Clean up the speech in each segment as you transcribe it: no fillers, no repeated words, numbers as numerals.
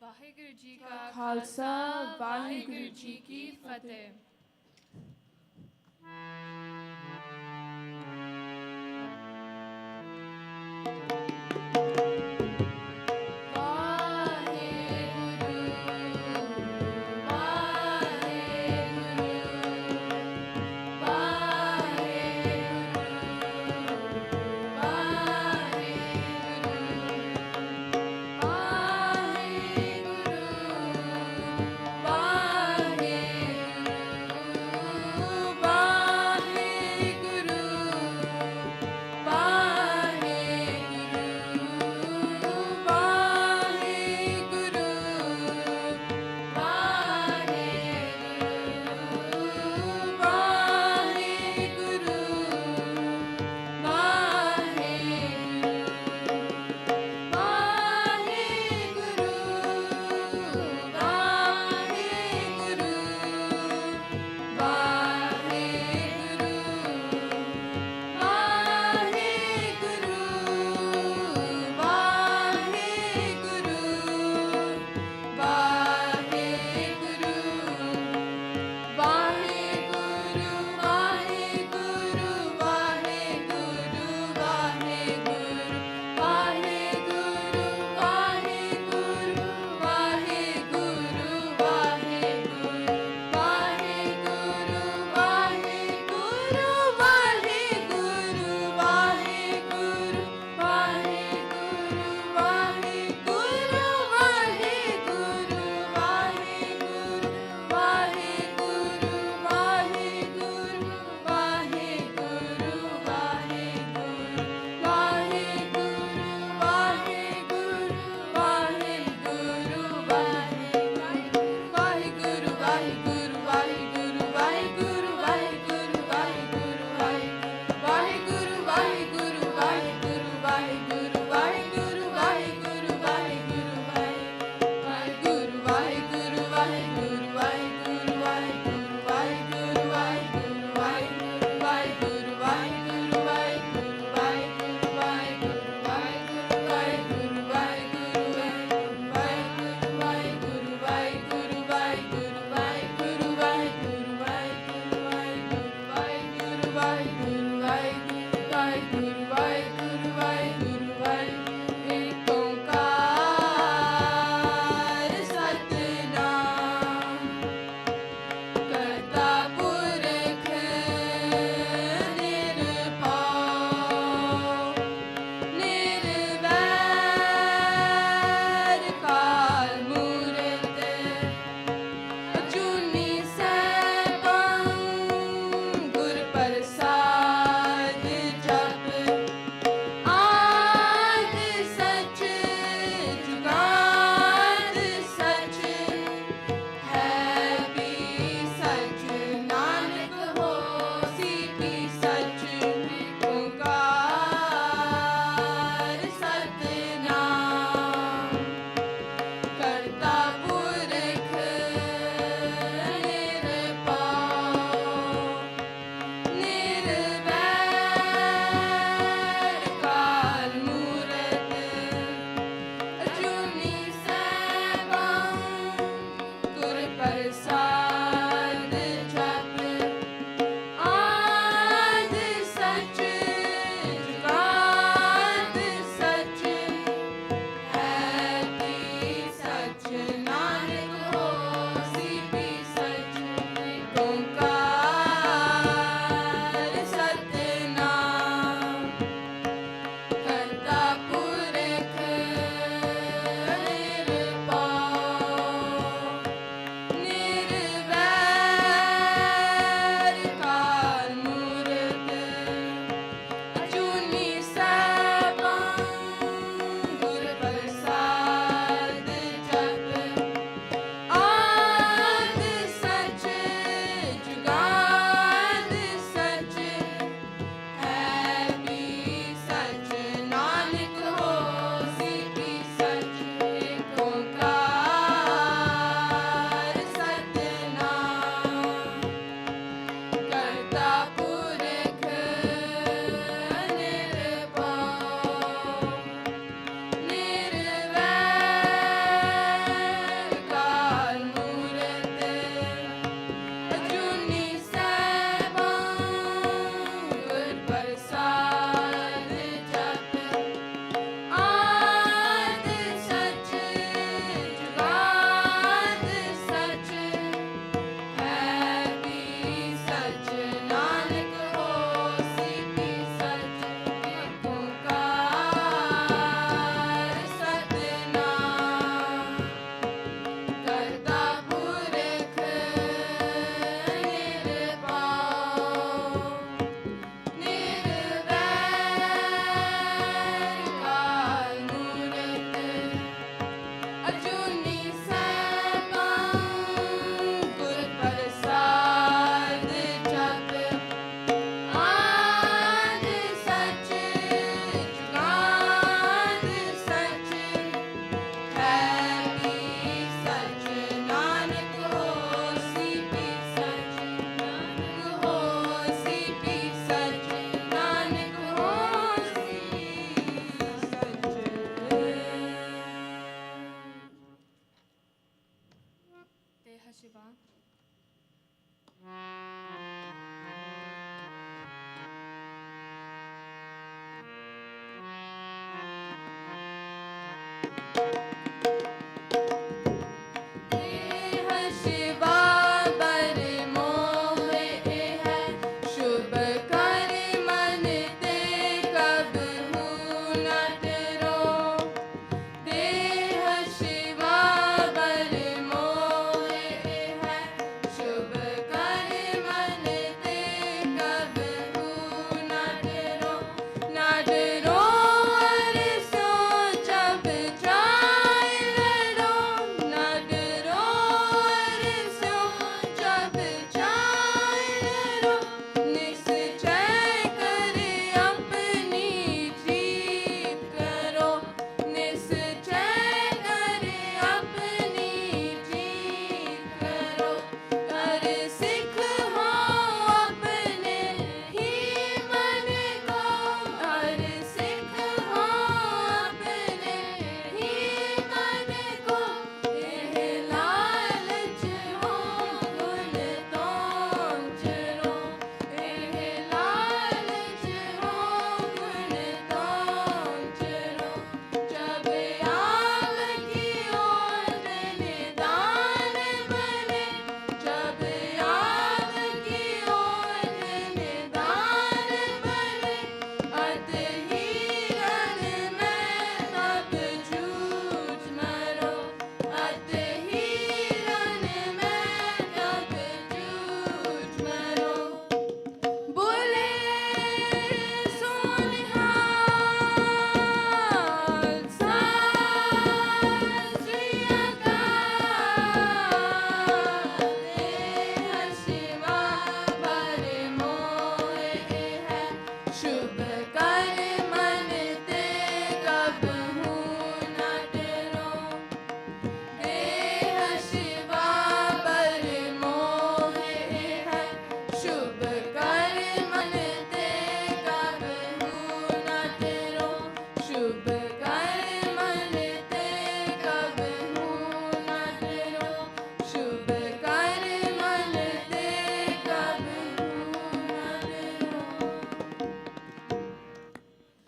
ਵਾਹਿਗੁਰੂ ਜੀ ਕਾ ਖਾਲਸਾ ਵਾਹਿਗੁਰੂ ਜੀ ਕੀ ਫਤਿਹ। ਪ੍ਰਸਾਦ ਜਪ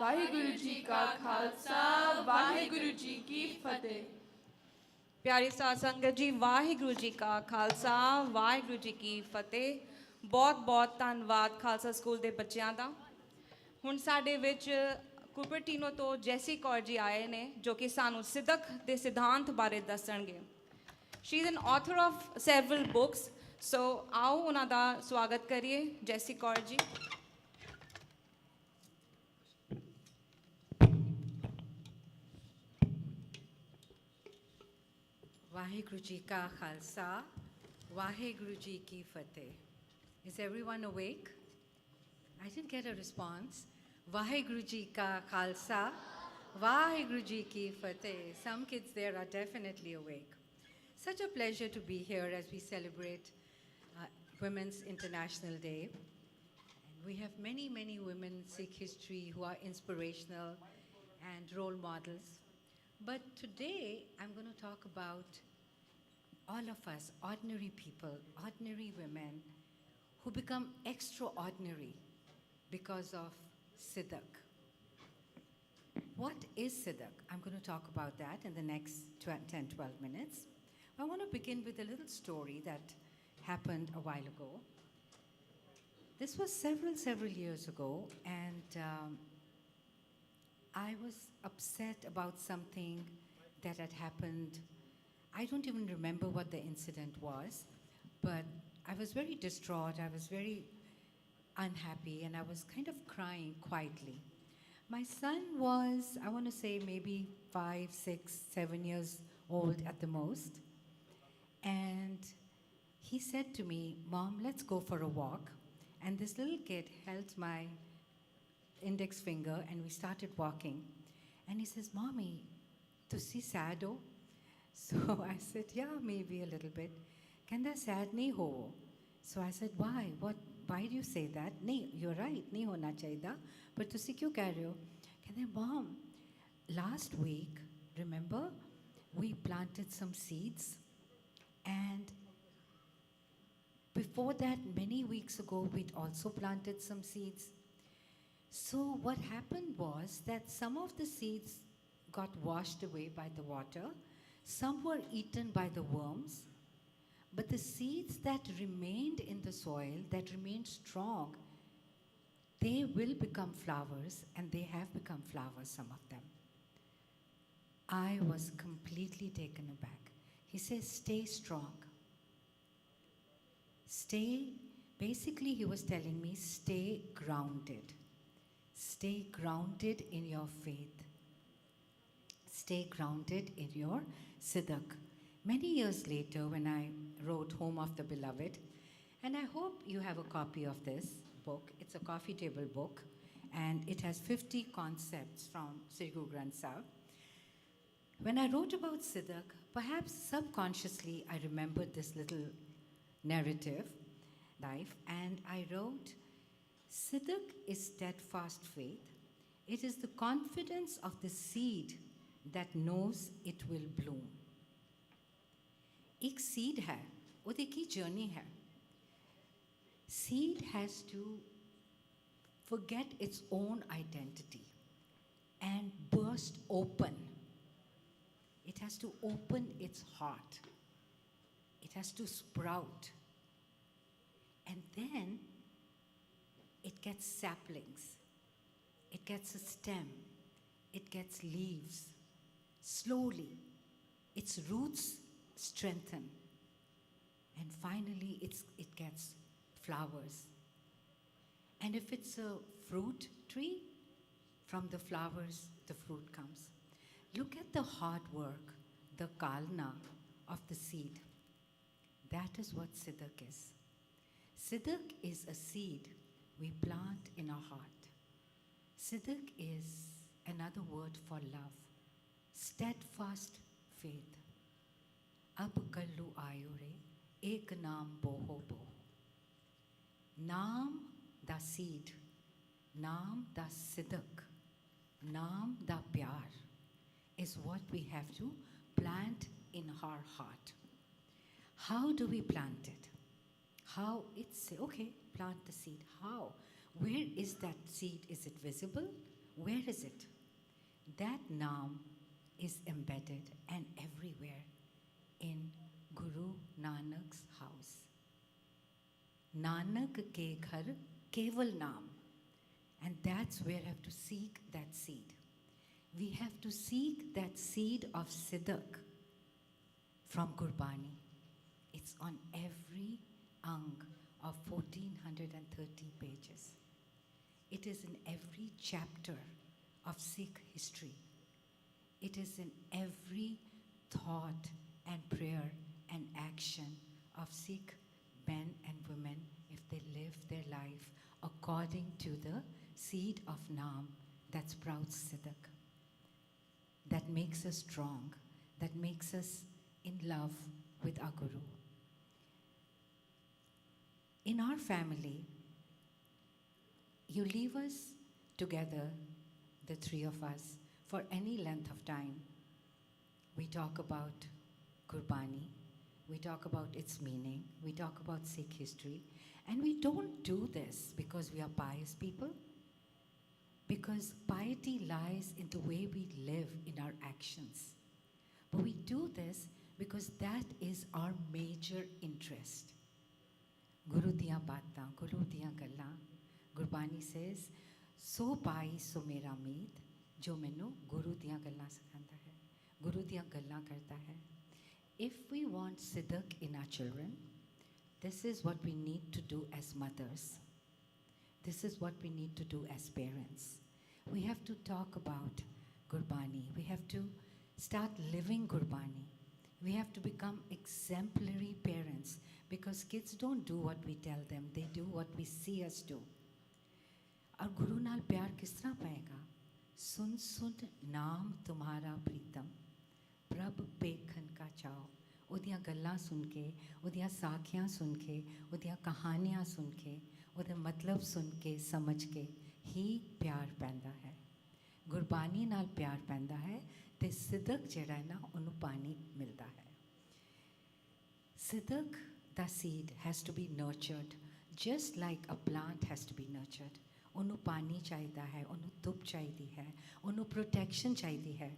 ਵਾਹਿਗੁਰੂ ਜੀ ਕਾ ਖਾਲਸਾ ਵਾਹਿਗੁਰੂ ਜੀ ਕੀ ਫਤਿਹ। ਪਿਆਰੀ ਸਾਧ ਸੰਗਤ ਜੀ, ਵਾਹਿਗੁਰੂ ਜੀ ਕਾ ਖਾਲਸਾ ਵਾਹਿਗੁਰੂ ਜੀ ਕੀ ਫਤਿਹ। ਬਹੁਤ ਬਹੁਤ ਧੰਨਵਾਦ ਖਾਲਸਾ ਸਕੂਲ ਦੇ ਬੱਚਿਆਂ ਦਾ। ਹੁਣ ਸਾਡੇ ਵਿੱਚ ਕੁਪਰਟੀਨੋ ਤੋਂ ਜੈਸੀ ਕੌਰ ਜੀ ਆਏ ਨੇ ਜੋ ਕਿ ਸਾਨੂੰ ਸਿੱਧਕ ਦੇ ਸਿਧਾਂਤ ਬਾਰੇ ਦੱਸਣਗੇ। She is an author of several books, so ਆਓ ਉਹਨਾਂ ਦਾ ਸਵਾਗਤ ਕਰੀਏ। ਜੈਸੀ Kaur ji. Vaheguru Ji Ka Khalsa, Vaheguru Ji Ki Fateh. Is everyone awake? I didn't get a response. Vaheguru Ji Ka Khalsa, Vaheguru Ji Ki Fateh. Some kids there are definitely awake. Such a pleasure to be here as we celebrate Women's International Day. And we have many, many women in Sikh history who are inspirational and role models. But today, I'm going to talk about all of us, ordinary people, ordinary women, who become extraordinary because of Siddhak. What is Siddhak? I'm going to talk about that in the next 10-12 minutes. I want to begin with a little story that happened a while ago. This was several years ago, and I was upset about something that had happened. I don't even remember what the incident was, but I was very distraught. I was very unhappy, and I was kind of crying quietly. My son was, I want to say, maybe 5, 6, 7 years old at the most. And he said to me, "Mom, let's go for a walk." And this little kid held my index finger and we started walking. And he says, "Mommy, tusi sad ho?" So I said, "Yeah, maybe a little bit." Kanda sad nahi ho. So I said, "Why? Why do you say that?" "Nahi, you're right, nahi hona chahida. But tusi kyun keh rahe ho?" Kanda, "Mom, last week, remember, we planted some seeds. And before that, many weeks ago, we'd also planted some seeds. So what happened was that some of the seeds got washed away by the water, some were eaten by the worms, but the seeds that remained in the soil, that remained strong, they will become flowers, and they have become flowers, some of them. I was completely taken aback. He says, stay strong. Basically, he was telling me, stay grounded. Stay grounded in your faith. Stay grounded in your Siddhak. Many years later, when I wrote Home of the Beloved, and I hope you have a copy of this book. It's a coffee table book, and it has 50 concepts from Sikh Gurdwara. When I wrote about Siddhak, perhaps subconsciously I remembered this little narrative, life, and I wrote, Siddhak is steadfast faith. It is the confidence of the seed that knows it will bloom. एक seed है, ਉਹਦੀ ਕੀ journey है. Seed has to forget its own identity and burst open. It has to open its heart. It has to sprout. And then it gets saplings. It gets a stem. It gets leaves. Slowly, its roots strengthen. And finally, it gets flowers. And if it's a fruit tree, from the flowers, the fruit comes. Look at the hard work, the kalna of the seed. That is what Siddhak is. Siddhak is a seed we plant in our heart. Siddhak is another word for love, steadfast faith. Ab kallu ayure, ek naam boho bo. Naam da seed, naam da Siddhak, naam da pyar is what we have to plant in our heart. How do we plant it? How? It's okay, plant the seed. How? Where is that seed? Is it visible? Where is it? That Naam is embedded and everywhere in Guru Nanak's house. Nanak ke ghar keval Naam. And that's where I have to seek that seed. We have to seek that seed of Siddhak from Gurbani. It's on every ang of 1430 pages. It is in every chapter of Sikh history. It is in every thought and prayer and action of Sikh men and women if they live their life according to the seed of Naam that sprouts Siddhak, that makes us strong, that makes us in love with our Guru. In our family, you leave us together, the three of us, for any length of time. We talk about Gurbani, we talk about its meaning, we talk about Sikh history, and we don't do this because we are pious people, because piety lies in the way we live in our actions. But we do this because that is our major interest. Guru diyan baataan, Guru diyan gallan. Gurbani says, so pai so mera meet, jo mainu Guru diyan gallan sikhanda hai, Guru diyan gallan karta hai. If we want Siddhak in our children, this is what we need to do as mothers. This is what we need to do as parents. We have to talk about Gurbani. We have to start living Gurbani. We have to become exemplary parents, because kids don't do what we tell them, they do what we see us do. और गुरु नाल प्यार किस तरह पाएगा? सुन सुन नाम तुम्हारा प्रीतम, प्रभ पेखन का चाओ. ਉਹਦੀਆਂ ਗੱਲਾਂ ਸੁਣ ਕੇ, ਉਹਦੀਆਂ ਸਾਖੀਆਂ ਸੁਣ ਕੇ, ਉਹਦੀਆਂ ਕਹਾਣੀਆਂ ਸੁਣ ਕੇ, ਉਹਦੇ ਮਤਲਬ ਸੁਣ ਕੇ, ਸਮਝ ਕੇ ਹੀ ਪਿਆਰ ਪੈਂਦਾ ਹੈ. ਗੁਰਬਾਣੀ ਨਾਲ ਪਿਆਰ ਪੈਂਦਾ ਹੈ ਤੇ ਸਿੱਧਕ ਜਿਹੜਾ ਹੈ ਨਾ, ਉਹਨੂੰ ਪਾਣੀ ਮਿਲਦਾ ਹੈ. Siddhak, the seed, has to be nurtured, just like a plant has to be nurtured. ਉਹਨੂੰ ਪਾਣੀ ਚਾਹੀਦਾ ਹੈ, ਉਹਨੂੰ ਧੁੱਪ ਚਾਹੀਦੀ ਹੈ, ਉਹਨੂੰ ਪ੍ਰੋਟੈਕਸ਼ਨ ਚਾਹੀਦੀ ਹੈ।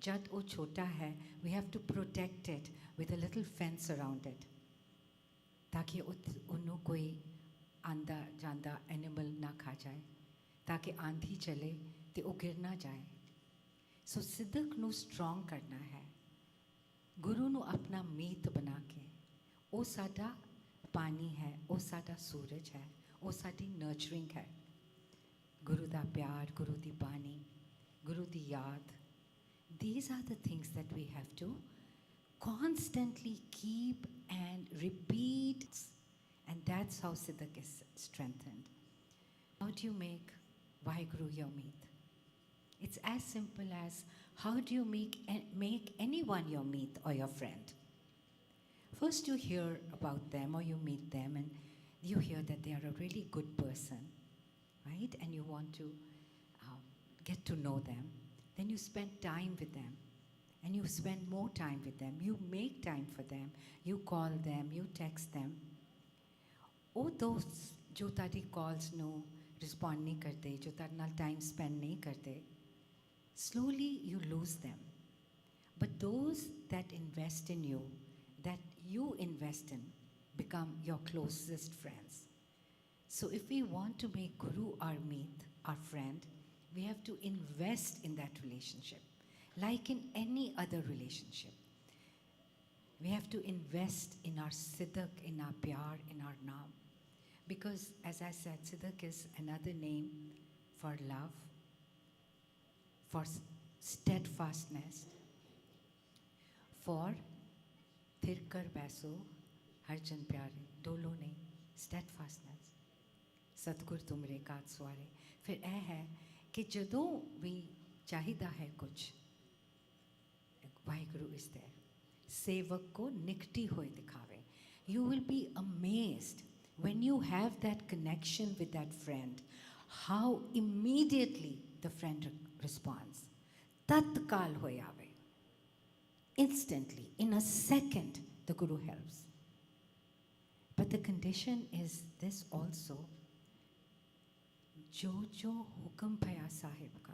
ਜਦ ਉਹ ਛੋਟਾ ਹੈ, we have to protect it with a little fence around it, ਤਾਕਿ ਉਹਨੂੰ ਕੋਈ ਆਂਦਾ ਜਾਂਦਾ ਐਨੀਮਲ ਨਾ ਖਾ ਜਾਏ, ਤਾਕਿ ਆਂधी ਚਲੇ ਤੇ ਉਹ ਗਿਰ ਨਾ ਜਾਏ। ਸੋ ਸਿੱਧਕ ਨੂੰ ਸਟਰੋਂਗ ਕਰਨਾ ਹੈ, ਗੁਰੂ ਨੂੰ ਆਪਣਾ ਮੀਤ ਬਣਾ ਕੇ। ਉਹ ਸਾਡਾ ਪਾਣੀ ਹੈ, ਉਹ ਸਾਡਾ ਸੂਰਜ ਹੈ, ਉਹ ਸਾਡੀ ਨਰਚਰਿੰਗ ਹੈ। ਗੁਰੂ ਦਾ ਪਿਆਰ, ਗੁਰੂ ਦੀ ਬਾਣੀ, ਗੁਰੂ ਦੀ ਯਾਦ, these are the things that we have to constantly keep and repeat, and that's how Siddhak is strengthened. How do you make Vaheguru your meet? It's as simple as, how do you make anyone your meet or your friend? First you hear about them or you meet them and you hear that they are a really good person, right? And you want to get to know them. Then you spend time with them and you spend more time with them. You make time for them. You call them, you text them. ਉਹ ਦੋਸਤ ਜੋ ਤੁਹਾਡੀ ਕਾਲਸ ਨੂੰ respond ਨਹੀਂ ਕਰਦੇ, ਜੋ ਤੁਹਾਡੇ ਨਾਲ ਟਾਈਮ ਸਪੈਂਡ ਨਹੀਂ ਕਰਦੇ, slowly you lose them. But those that invest in you, that you invest in, become your closest friends. So if we want to make Guru our meet, our friend, we have to invest in that relationship. Like in any other relationship, we have to invest in our Siddhak, in our Pyar, in our Naam. Because as I said, Siddhak is another name for love, for steadfastness, for thirkar baso harjan pyare, dolo nahi, steadfastness, Satgur tumre kaat sware. फिर यह है कि जदों भी चाहिदा है कुछ, Waheguru is there. सेवक को निकटी होए दिखावे. You will be amazed when you have that connection with that friend, how immediately the friend responds. Tatkal hoye aave. Instantly, in a second, the Guru helps. But the condition is this also. Jo jo hukam phaya sahib ka,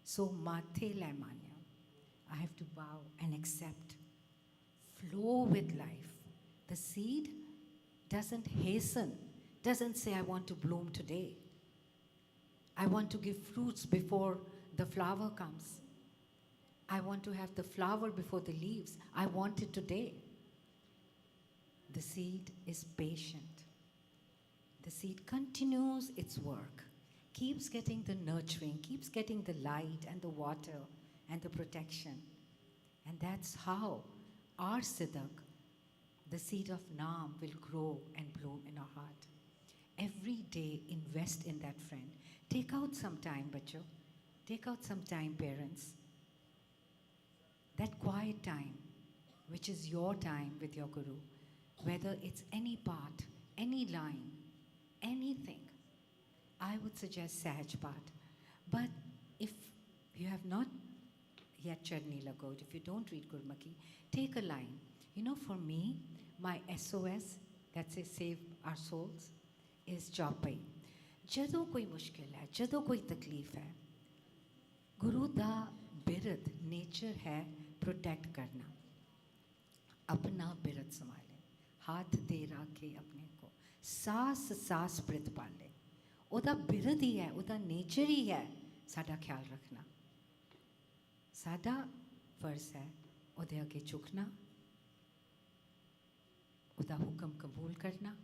so mathe lai manya. I have to bow and accept. Flow with life. The seed doesn't hasten, doesn't say, I want to bloom today. I want to give fruits before the flower comes. I want to have the flower before the leaves. I want it today. The seed is patient. The seed continues its work, keeps getting the nurturing, keeps getting the light and the water and the protection. And that's how our Siddhak, the seed of Naam, will grow and bloom in our heart. Every day, invest in that friend. Take out some time, bacho. Take out some time, parents. That quiet time, which is your time with your Guru, whether it's any part, any line, anything, I would suggest Sahaj Path. But if you have not yet Charni Lagod, if you don't read Gurmukhi, take a line. You know, for me, my SOS, that says Save Our Souls, is Chaupai. Jado koi mushkil hai, jado koi takleef hai, Guru da birat, nature hai, protect karna. Apna birat samale, haath de rakhe apne ko, saas saas prit paale. Oda birat hi hai, oda nature hi hai, sada khyaal rakhna. Sada farz hai, ode age झुकना, उदा हुक्म कबूल करना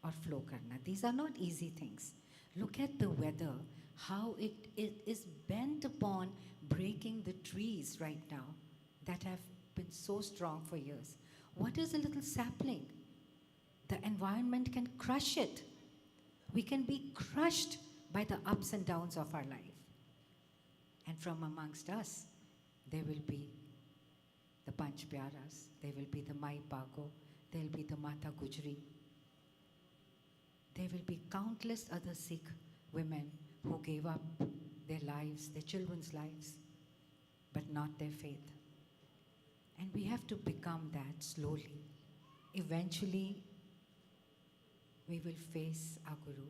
और flow करना. These are not easy things. Look at the weather, how it is bent upon breaking the trees right now that have been so strong for years. What is a little sapling? The environment can crush it. We can be crushed by the ups and downs of our life. And from amongst us, there will be the Panch Pyaras, there will be the Mai Pago, there will be the Mata Gujri. There will be countless other Sikh women who gave up their lives, their children's lives, but not their faith. And we have to become that slowly. Eventually, we will face our Guru.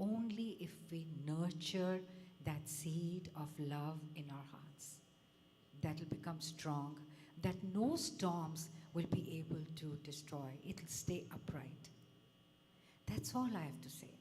only if we nurture that seed of love in our hearts. That will become strong, that no storms will be able to destroy. It will stay upright. That's all I have to say.